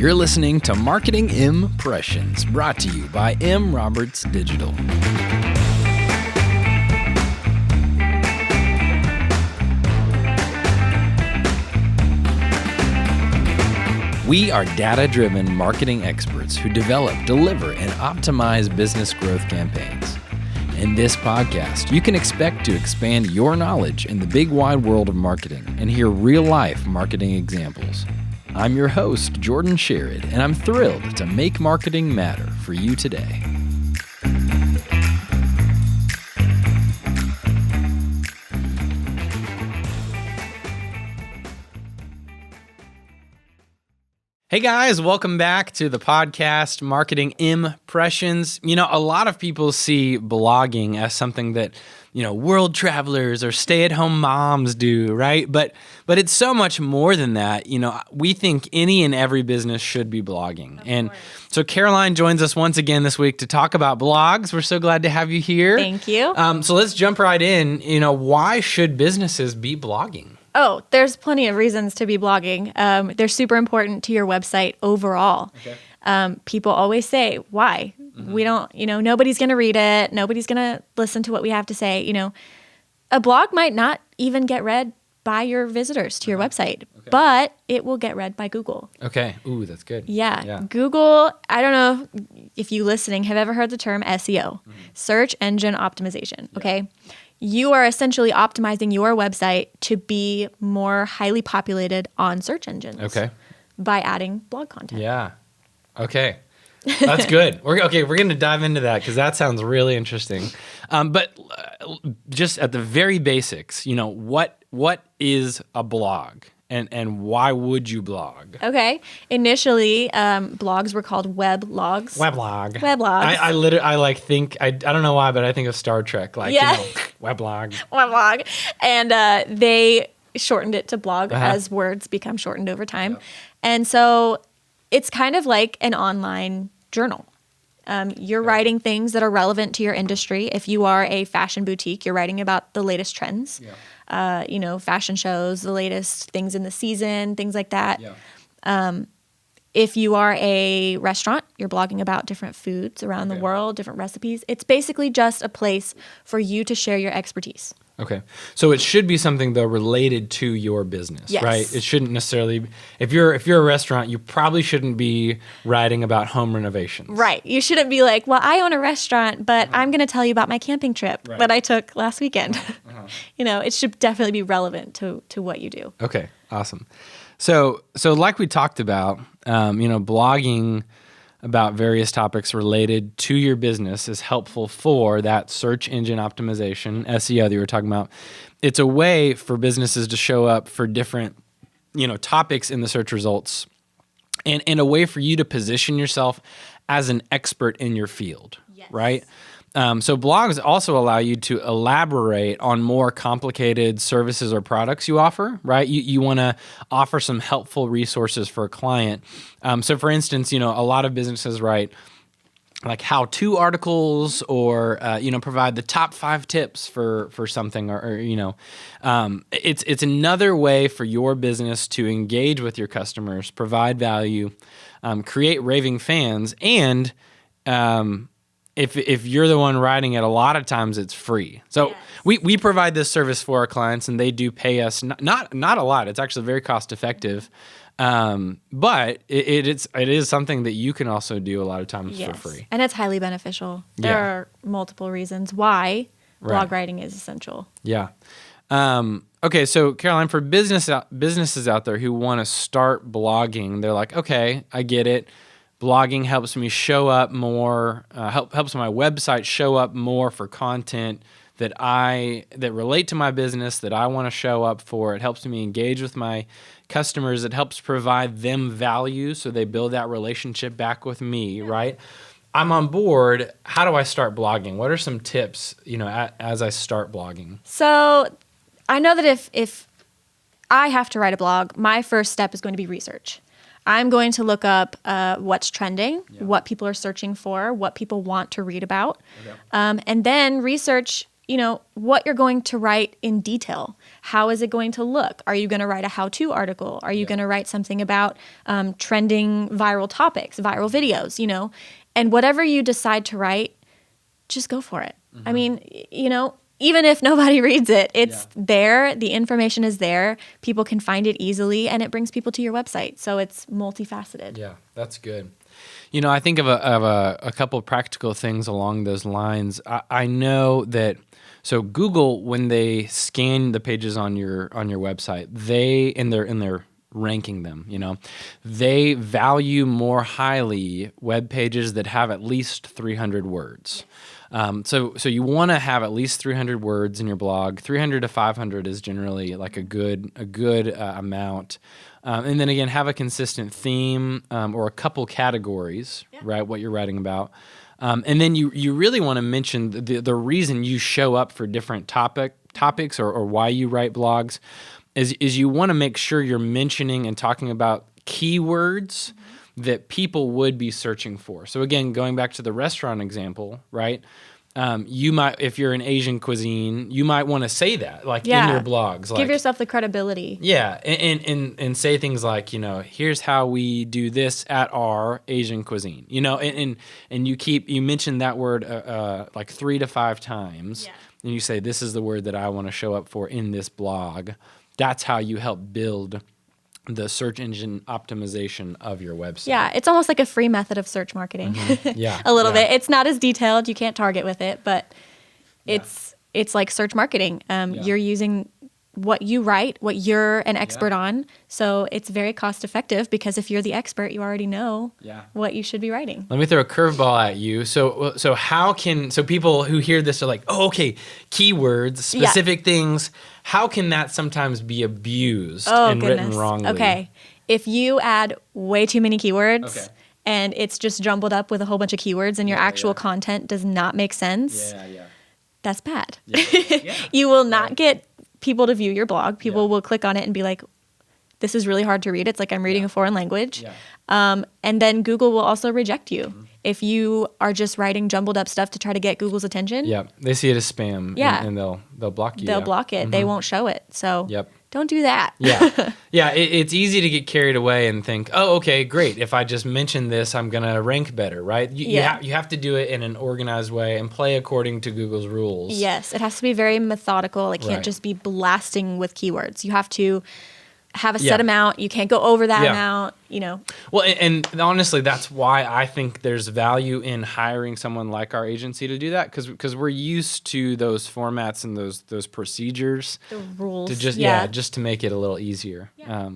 You're listening to Marketing Impressions, brought to you by M. Roberts Digital. We are data-driven marketing experts who develop, deliver, and optimize business growth campaigns. In this podcast, you can expect to expand your knowledge in the big wide world of marketing and hear real-life marketing examples. I'm your host, Jordan Sherrod, and I'm thrilled to make marketing matter for you today. Hey guys, welcome back to the podcast, Marketing Impressions. You know, a lot of people see blogging as something that, world travelers or stay-at-home moms do, right? But it's so much more than that. We think any and every business should be blogging. And so Caroline joins us once again this week to talk about blogs. We're so glad to have you here. Thank you. So let's jump right in. Why should businesses be blogging? Oh, there's plenty of reasons to be blogging. They're super important to your website overall. Okay. People always say, why? Mm-hmm. We don't, nobody's going to read it. Nobody's going to listen to what we have to say. A blog might not even get read by your visitors to your website, but it will get read by Google. Okay. Ooh, that's good. Yeah. Google, I don't know if you listening have ever heard the term SEO, search engine optimization. Yeah. Okay. You are essentially optimizing your website to be more highly populated on search engines. Okay. By adding blog content. Yeah. Okay. That's good. We're going to dive into that because that sounds really interesting. But just at the very basics, what is a blog? And why would you blog? Okay. Initially, blogs were called weblogs. Weblog. Weblogs. I don't know why, but I think of Star Trek. Weblog. Weblog. And they shortened it to blog as words become shortened over time. Yep. And so it's kind of like an online journal. You're writing things that are relevant to your industry. If you are a fashion boutique, you're writing about the latest trends. Yeah. Fashion shows, the latest things in the season, things like that. Yeah. If you are a restaurant, you're blogging about different foods around the world, different recipes. It's basically just a place for you to share your expertise. Okay. So it should be something, though, related to your business, yes. Right? It shouldn't necessarily, if you're a restaurant, you probably shouldn't be writing about home renovations. Right. You shouldn't be like, well, I own a restaurant, but I'm going to tell you about my camping trip that I took last weekend. It should definitely be relevant to what you do. Okay. Awesome. So like we talked about, blogging about various topics related to your business is helpful for that search engine optimization, SEO that you were talking about. It's a way for businesses to show up for different, topics in the search results and a way for you to position yourself as an expert in your field, right? So blogs also allow you to elaborate on more complicated services or products you offer, right? You want to offer some helpful resources for a client. So for instance, a lot of businesses write like how-to articles or, provide the top 5 tips for something or it's another way for your business to engage with your customers, provide value, create raving fans, and, if you're the one writing it, a lot of times it's free. So we provide this service for our clients, and they do pay us not a lot. It's actually very cost effective, but it is something that you can also do a lot of times for free. And it's highly beneficial. There are multiple reasons why blog writing is essential. Yeah. Okay, so Caroline, for businesses out there who want to start blogging, they're like, okay, I get it. Blogging helps me show up more, helps my website show up more for content that relate to my business, that I want to show up for. It helps me engage with my customers. It helps provide them value so they build that relationship back with me, right? I'm on board. How do I start blogging? What are some tips, as I start blogging? So I know that if I have to write a blog, my first step is going to be research. I'm going to look up what's trending, what people are searching for, what people want to read about, and then research, what you're going to write in detail. How is it going to look? Are you going to write a how-to article? Are you going to write something about trending viral topics, viral videos, And whatever you decide to write, just go for it. I mean, even if nobody reads it, it's there. The information is there. People can find it easily, and it brings people to your website. So it's multifaceted. Yeah, that's good. I think of a couple of practical things along those lines. I know that Google, when they scan the pages on your website, in their ranking them, they value more highly web pages that have at least 300 words. So you want to have at least 300 words in your blog. 300 to 500 is generally like a good amount. And then again, have a consistent theme or a couple categories, right? What you're writing about. And then you really want to mention the reason you show up for different topics or why you write blogs is you want to make sure you're mentioning and talking about keywords that people would be searching for. So again, going back to the restaurant example, right? You might, if you're an Asian cuisine, you might want to say that in your blogs. Give yourself the credibility. Yeah, and say things like, here's how we do this at our Asian cuisine. And you mention that word like 3 to 5 times, and you say, this is the word that I want to show up for in this blog. That's how you help build the search engine optimization of your website. Yeah, it's almost like a free method of search marketing. Yeah, a little bit. It's not as detailed. You can't target with it, but it's like search marketing. You're using what you write, what you're an expert on. So it's very cost effective because if you're the expert, you already know what you should be writing. Let me throw a curveball at you. So how can people who hear this are like, oh, okay, keywords, specific things. How can that sometimes be abused and written wrongly? Okay. If you add way too many keywords and it's just jumbled up with a whole bunch of keywords and your actual content does not make sense, that's bad. You will not get people to view your blog. People will click on it and be like, this is really hard to read. It's like I'm reading a foreign language. And then Google will also reject you if you are just writing jumbled up stuff to try to get Google's attention. Yeah, they see it as spam and they'll block you. They'll block it. They won't show it. So don't do that. It's easy to get carried away and think, oh, okay, great. If I just mention this, I'm going to rank better, right? You have to do it in an organized way and play according to Google's rules. Yes, it has to be very methodical. It can't just be blasting with keywords. You have to have a set amount. You can't go over that amount, Well, and honestly, that's why I think there's value in hiring someone like our agency to do that, because we're used to those formats and those procedures. The rules. To just to make it a little easier. Yeah.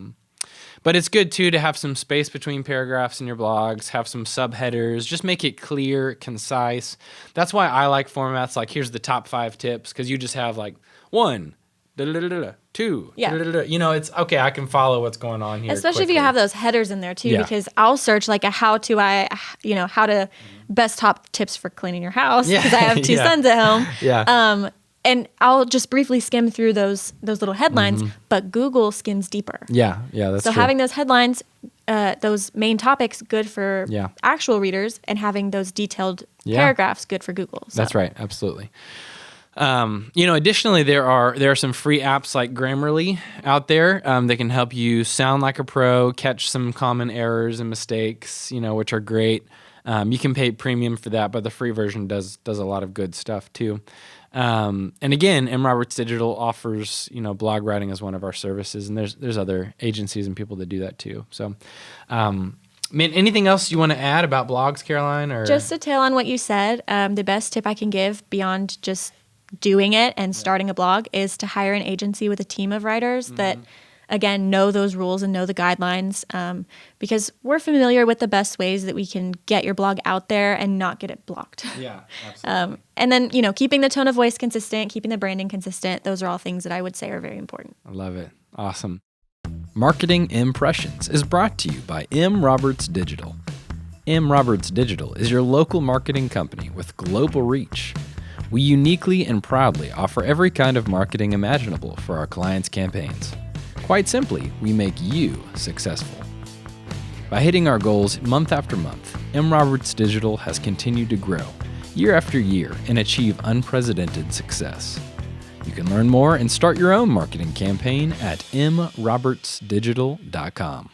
But it's good, too, to have some space between paragraphs in your blogs, have some subheaders, just make it clear, concise. That's why I like formats like, here's the top 5 tips, because you just have like 1, 2, it's okay. I can follow what's going on here. Especially if you have those headers in there too, because I'll search like a how to best top tips for cleaning your house because I have 2 sons at home. And I'll just briefly skim through those little headlines, but Google skims deeper. Yeah, that's so true. having those headlines, those main topics, good for actual readers, and having those detailed paragraphs, good for Google. So. That's right, absolutely. Additionally, there are some free apps like Grammarly out there that can help you sound like a pro, catch some common errors and mistakes, which are great. You can pay premium for that, but the free version does a lot of good stuff too. And again, M. Roberts Digital offers, blog writing as one of our services, and there's other agencies and people that do that too. So, anything else you want to add about blogs, Caroline? Or just to tail on what you said, the best tip I can give beyond just doing it and starting a blog is to hire an agency with a team of writers that, again, know those rules and know the guidelines, because we're familiar with the best ways that we can get your blog out there and not get it blocked. Yeah, absolutely. And then, keeping the tone of voice consistent, keeping the branding consistent, those are all things that I would say are very important. I love it. Awesome. Marketing Impressions is brought to you by M. Roberts Digital. M. Roberts Digital is your local marketing company with global reach. We uniquely and proudly offer every kind of marketing imaginable for our clients' campaigns. Quite simply, we make you successful. By hitting our goals month after month, M. Roberts Digital has continued to grow year after year and achieve unprecedented success. You can learn more and start your own marketing campaign at mrobertsdigital.com.